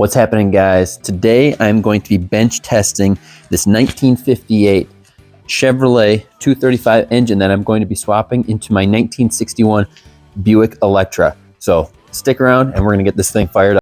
What's happening, guys? Today I'm going to be bench testing this 1958 Chevrolet 235 engine that I'm going to be swapping into my 1961 Buick Electra. So stick around and we're going to get this thing fired up.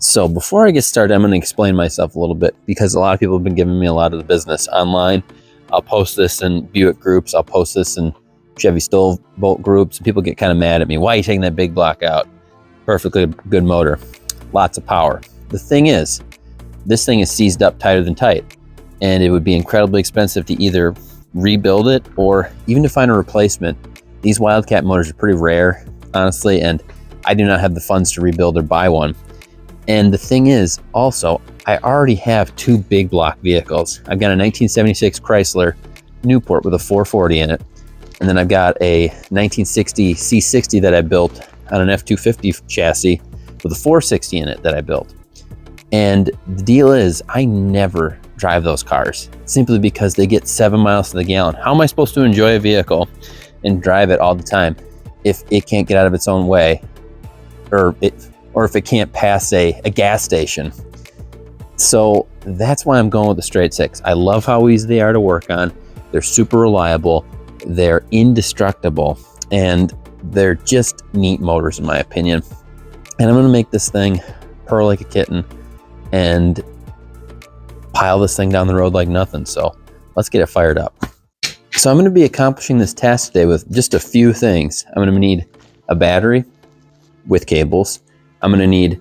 So before I get started, I'm going to explain myself a little bit because a lot of people have been giving me a lot of the business online. I'll post this in Buick groups. I'll post this in Chevy Stove Bolt groups. People get kind of mad at me. Why are you taking that big block out? Perfectly good motor. Lots of power. The thing is, this thing is seized up tighter than tight. And it would be incredibly expensive to either rebuild it or even to find a replacement. These Wildcat motors are pretty rare, honestly, and I do not have the funds to rebuild or buy one. And the thing is, also, I already have two big block vehicles. I've got a 1976 Chrysler Newport with a 440 in it. And then I've got a 1960 C60 that I built on an F-250 chassis with a 460 in it that I built. And the deal is, I never drive those cars simply because they get 7 miles to the gallon. How am I supposed to enjoy a vehicle and drive it all the time if it can't get out of its own way, or if it can't pass a gas station? So that's why I'm going with the straight six. I love how easy they are to work on. They're super reliable. They're indestructible, and they're just neat motors in my opinion. And I'm gonna make this thing purr like a kitten and pile this thing down the road like nothing. So let's get it fired up. So I'm gonna be accomplishing this task today with just a few things. I'm gonna need a battery with cables. I'm gonna need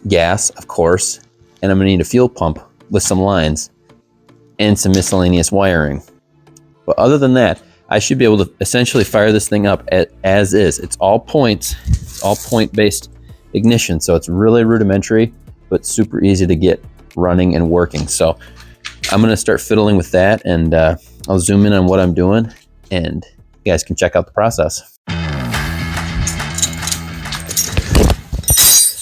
gas, of course, and I'm gonna need a fuel pump with some lines and some miscellaneous wiring. But other than that, I should be able to essentially fire this thing up as is. It's all points, it's all point-based ignition, so it's really rudimentary, but super easy to get running and working. So I'm gonna start fiddling with that, and I'll zoom in on what I'm doing, and you guys can check out the process.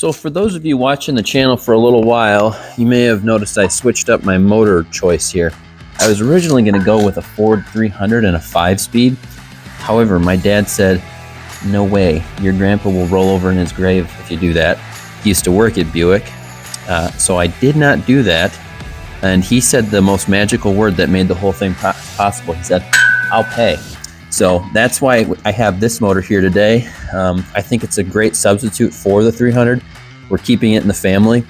So for those of you watching the channel for a little while, you may have noticed I switched up my motor choice here. I was originally going to go with a Ford 300 and a 5-speed. However, my dad said, no way, your grandpa will roll over in his grave if you do that. He used to work at Buick, so I did not do that. And he said the most magical word that made the whole thing possible. He said, I'll pay. So that's why I have this motor here today. I think it's a great substitute for the 300. We're keeping it in the family.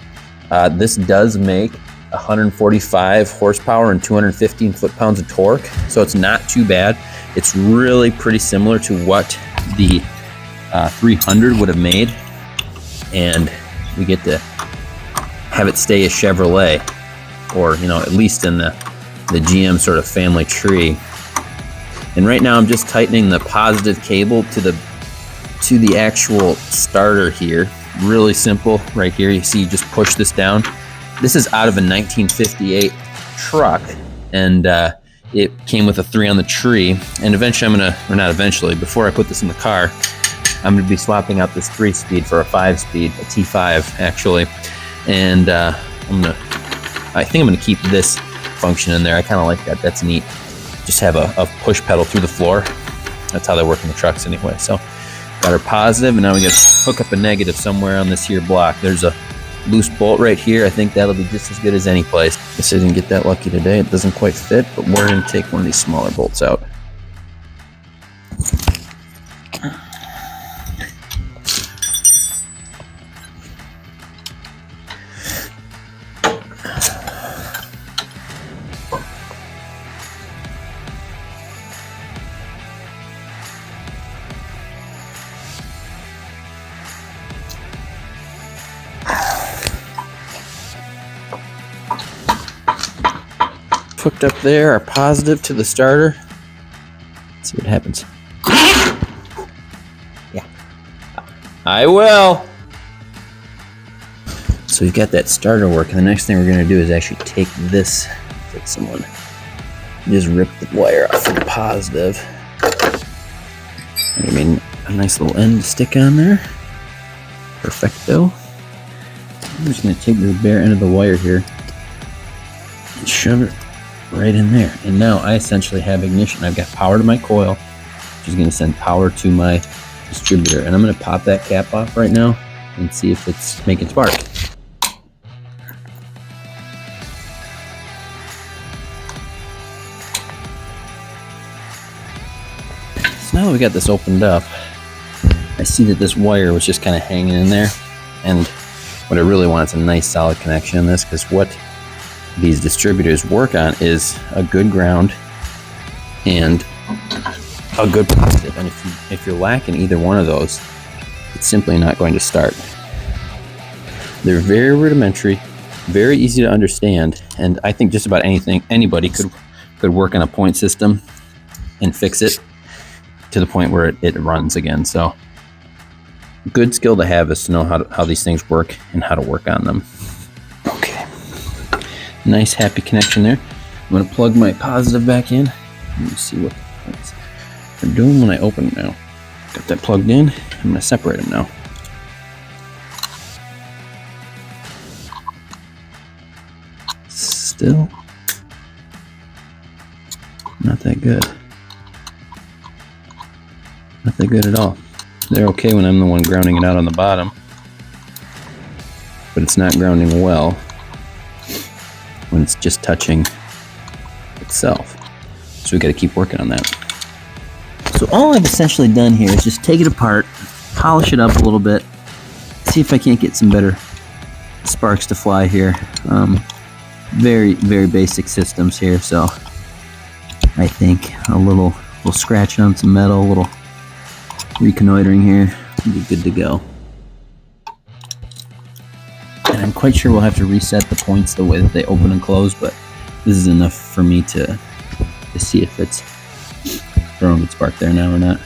This does make 145 horsepower and 215 foot-pounds of torque, so it's not too bad. It's really pretty similar to what the 300 would have made, and we get to have it stay a Chevrolet, or at least in the GM sort of family tree. And right now I'm just tightening the positive cable to the actual starter here. Really simple right here. You see, you just push this down. This is out of a 1958 truck, and it came with a 3 on the tree. And eventually before I put this in the car, I'm gonna be swapping out this 3-speed for a 5-speed, a T5 actually. And I think I'm gonna keep this function in there. I kind of like that. That's neat. Just have a push pedal through the floor. That's how they work in the trucks anyway. So got our positive, and now we got to hook up a negative somewhere on this here block. There's a loose bolt right here. I think that'll be just as good as any place. Guess I didn't get that lucky today. It doesn't quite fit, but we're gonna take one of these smaller bolts out. Hooked up there, our positive to the starter. Let's see what happens. Yeah, I will. So we've got that starter working. The next thing we're gonna do is actually take someone, just rip the wire off of the positive. I mean, a nice little end to stick on there. Perfecto. I'm just gonna take this bare end of the wire here and shove it right in there. And now I essentially have ignition. I've got power to my coil, which is going to send power to my distributor. And I'm going to pop that cap off right now and see if it's making spark. So now that we got this opened up, I see that this wire was just kind of hanging in there. And what I really want is a nice solid connection in this, because what these distributors work on is a good ground and a good positive. And if you're lacking either one of those, it's simply not going to start. They're very rudimentary, very easy to understand, and I think just about anybody could work on a point system and fix it to the point where it runs again. So good skill to have is to know how these things work and how to work on them. Okay, nice happy connection there. I'm going to plug my positive back in. Let me see what they're doing when I open it now. Got that plugged in. I'm going to separate them now. Still not that good. Not that good at all. They're okay when I'm the one grounding it out on the bottom, but it's not grounding well when it's just touching itself. So we got to keep working on that. So all I've essentially done here is just take it apart, polish it up a little bit, see if I can't get some better sparks to fly here. Very, very basic systems here, so I think a little scratching on some metal, a little reconnoitering here, will be good to go. And I'm quite sure we'll have to reset the points the way that they open and close, but this is enough for me to see if it's throwing its spark there now or not.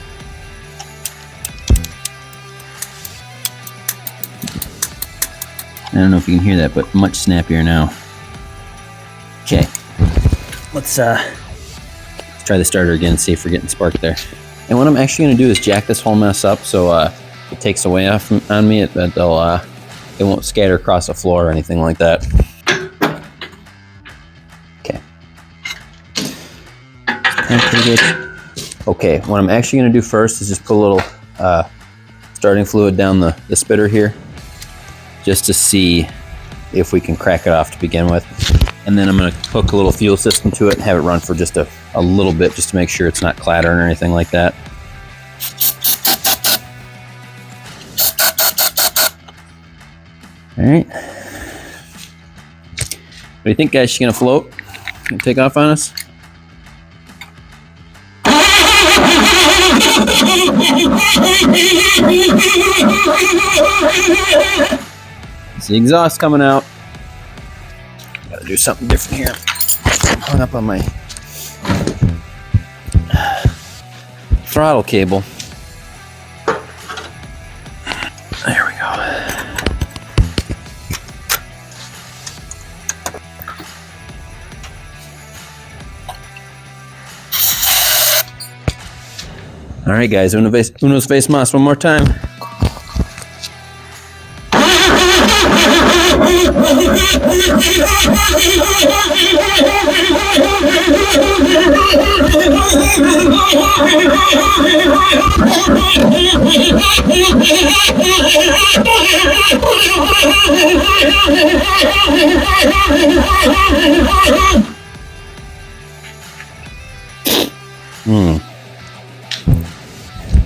I don't know if you can hear that, but much snappier now. Okay, let's try the starter again and see if we're getting spark there. And what I'm actually going to do is jack this whole mess up so it takes away on me. It won't scatter across the floor or anything like that. Okay. Pretty good. Okay, what I'm actually going to do first is just put a little starting fluid down the spitter here, just to see if we can crack it off to begin with. And then I'm going to hook a little fuel system to it and have it run for just a little bit, just to make sure it's not clattering or anything like that. All right. What do you think, guys? She's going to float? Gonna take off on us? It's the exhaust coming out. Gotta do something different here. I'm hung up on my throttle cable. There we go. All right, guys, unos vez más, one more time.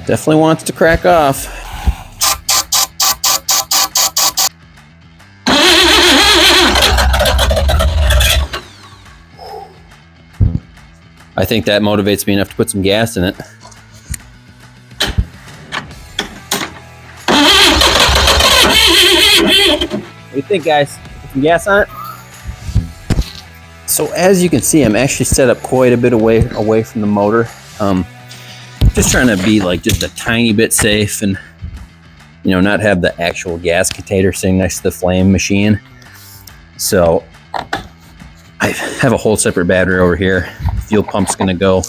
Definitely wants to crack off. I think that motivates me enough to put some gas in it. What do you think, guys? Put some gas on it? So as you can see, I'm actually set up quite a bit away from the motor. Just trying to be like just a tiny bit safe and, you know, not have the actual gas container sitting next to the flame machine. So I have a whole separate battery over here. Fuel pump's gonna go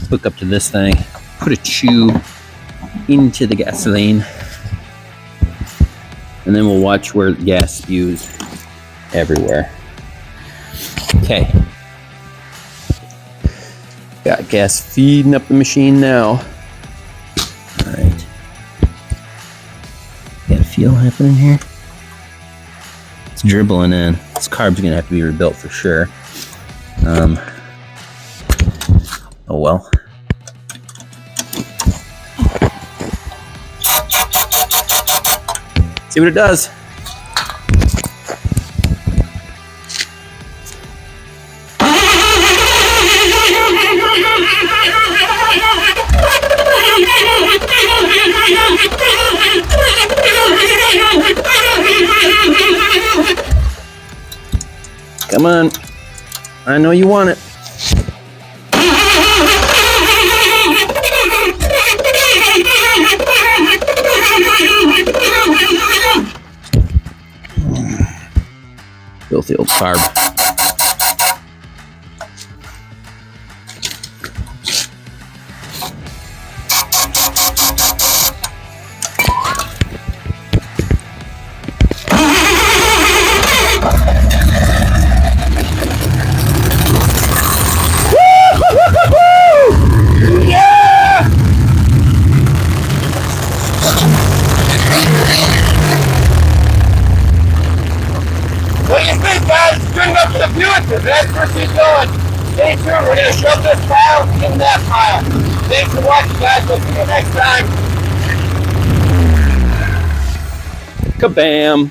hook up to this thing, put a tube into the gasoline, and then we'll watch where the gas spews everywhere. Okay. Got gas feeding up the machine now. All right. Got a feel happening here. It's dribbling in. This carb's gonna have to be rebuilt for sure. Oh well. See what it does. Come on. I know you want it. Filthy old carb. What do you think, guys? Good enough for the Buick. That's where she's going. Stay tuned. We're going to shove this pile in that pile. Thanks for watching, guys. We'll see you next time. Kabam.